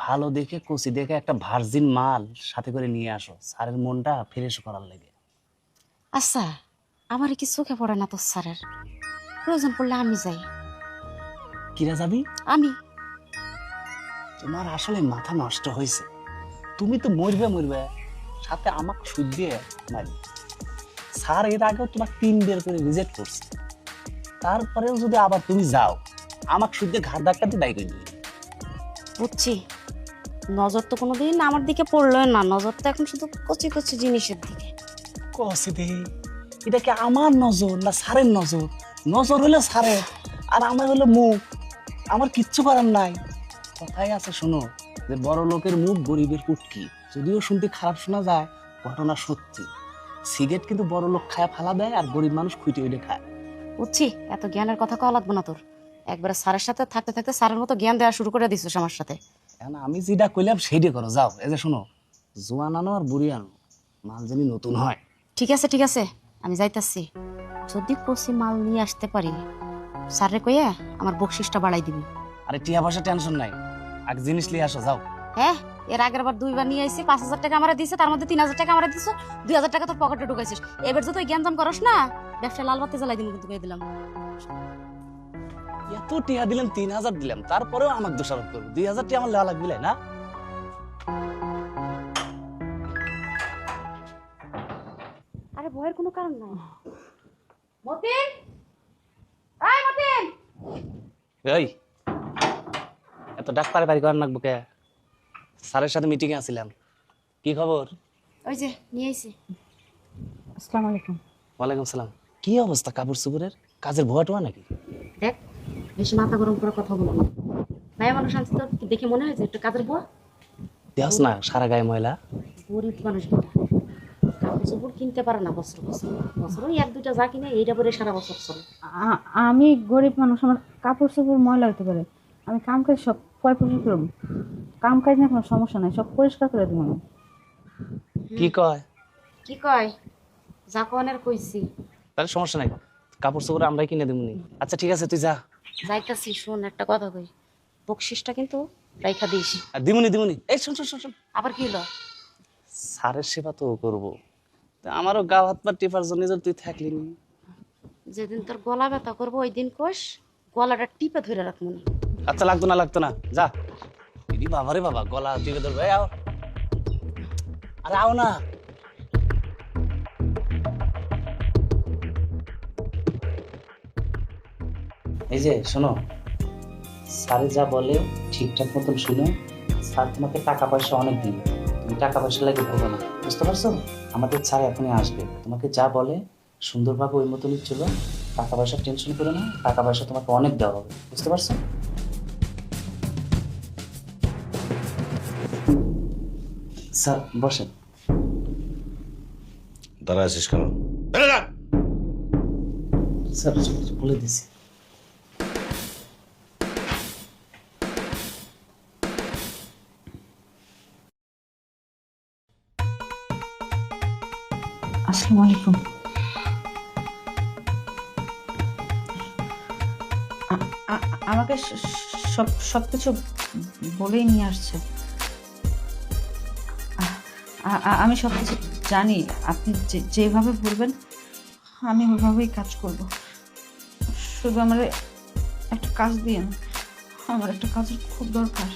ভালো দেখে কচি দেখে একটা ভার্জিন মাল সাথে করে নিয়ে আসো, স্যারের মনটা ফ্রেশ করার লেগে। আচ্ছা, আমার কি চোখে পড়ে না তোর স্যারের? প্রয়োজন পড়লে আমি যাই। কিরা যাবি? আমি তোমার আসলে মাথা নষ্ট হয়েছে। তুমি তো মরবে মরবে, সাথে আমাকে সুদ দিয়ে মারি। স্যার এর আগেও তোমার 3 বের করে রিজেক্ট করছে, তারপরেও যদি আবার তুমি যাও, আমাকে সুদ দিয়ে ঘাড় ধাক্কাতে দায়ী করে দিবে। বুঝছি, নজর তো কোনোদিন আমার দিকে পড়লো না, নজর তো এখন শুধু কচি কচি জিনিসের দিকে। কষে দে, এটা কি আমার নজর না স্যারের নজর? নজর হলো স্যারের, আর আমার হলো মুখ। আমার কিচ্ছু করার নাই। কথাই আছে শোনো, যে বড় লোকের মুখ গরিবের কুটকি। যদিও শুনতে খারাপ শোনা যায়, ঘটনা সত্যি। সিগারেট কিন্তু বড় লোক খায় ফালা দেয়, আর গরিব মানুষ খুঁটে উঠে খায়। বুঝছি, এত জ্ঞানের কথা কওয়া লাগবে না তোর। একবারে স্যারের সাথে থাকতে থাকতে স্যারের মতো জ্ঞান দেওয়া শুরু করে দিছিস আমার সাথে। এখন আমি যেটা কইলাম সেইটা করো, যাও। এই যে শোনো, জোয়ান আনো আর বুড়ি আনো, মাল জানি নতুন হয়। ঠিক আছে ঠিক আছে, আমি যাইতাছি। যদি কচি মাল নিয়ে আসতে পারি, স্যারে কইয়া আমার বকশিসটা বাড়াই দিবি। আরে টিয়া পয়সা টেনশন নাই, আগে জিনিস নিয়ে আসো, যাও। হ্যাঁ, এর আগের বার 2বার নিয়ে আইছি, 5,000 টাকা আমারে দিছে, তার মধ্যে 3,000 টাকা আমারে দিছো, 2,000 টাকা তোর পকেটে ঢুকাইছিস। এবার যদি ওই জ্ঞানজাম করস না, ব্যবসা লাল বাতি জ্বালাই দিন কিন্তু কই দিলাম। এত টিয়া দিলাম, 3,000 দিলাম, তারপরেও আমাকে দোষারোপ করবো। 2,000 টিয়া আমার লেওয়া লাগবে না। আরে ভয়ের কোনো কারণ নাই। মতিন, এই মতিন। এই এত ডাক পারে বাড়ি করার নাকবো কে? স্যারের সাথে মিটিং এ আছিলাম। কি খবর? ওই যে নিয়ে আইছি। আসসালামু আলাইকুম। ওয়ালাইকুম সালাম। কি অবস্থা কাপড় চোপড়ের? কাজের ভুয়া টোয়া নাকি? দেখ, বেশি মাথা গরম করে কথা বলবো না। ভাইয়া মানুষ আনছি, তোর কি দেখে মনে হয় যে একটু কাজের বুয়া? দেহস না সারা গায়ে ময়লা। গরিব মানুষ কিনা কাপড় চোপড় কিনতে পারে না বছর বছর। বছরও 1-2টা যা কিনে এইটা পরে সারা বছর চলে। আমি গরিব মানুষ, আমার কাপড় চোপড় ময়লা হতে পারে, আমি কাম কাজ সব পরিষ্কার করবো। কাম কাজ না কোনো সমস্যা নাই, সব পরিষ্কার করে দেবো আমি। কি কয়? কি কয়? যা কনের কইছি। তাহলে সমস্যা নাই, কাপড় চোপড় আমরাই কিনে দেবো নি। আচ্ছা ঠিক আছে, তুই যা। যাইতাছি, শোন একটা কথা কই, বকশিসটা কিন্তু রাইখা দিস। আর দিমুনি দিমুনি। এই শোন শোন শোন শোন, আবার কি হলো? স্যারের সেবা তো করবো, তা আমারও গা হাত পা টিপার জন্য যদি তুই থাকলি নি। যেদিন তোর গলা ব্যথা করবো ওই দিন কোষ গলাটা টিপে ধরে রাখবো না। আচ্ছা লাগতো না লাগতো না, যা। দিদি বাবারে বাবা, গলা টিপে ধরবে। এই আও, আরে আও না। এই যে শোনো, স্যারে যা বলে ঠিকঠাক মতন শুনে। স্যার তোমাকে টাকা পয়সা অনেক দিবে, তুমি টাকা পয়সা লাগে ভোগো না, বুঝতে পারছো? আমাদের স্যার এখনই আসবে, তোমাকে যা বলে সুন্দরভাবে ওই মতনই চলো। টাকা পয়সা টেনশন করো না, টাকা পয়সা তোমাকে অনেক দেওয়া হবে, বুঝতে পারছো? স্যার বসেন। দাঁড়া আছিস কেন? বেরো যা। স্যার বলে দিছি। আসসালামু আলাইকুম। আমাকে সব কিছু বলেই নিয়ে আসছে। আমি সব কিছু জানি, আপনি যেভাবে বলবেন আমি ওইভাবেই কাজ করব। শুধু আমার একটা কাজ দিন, আমার একটা কাজের খুব দরকার।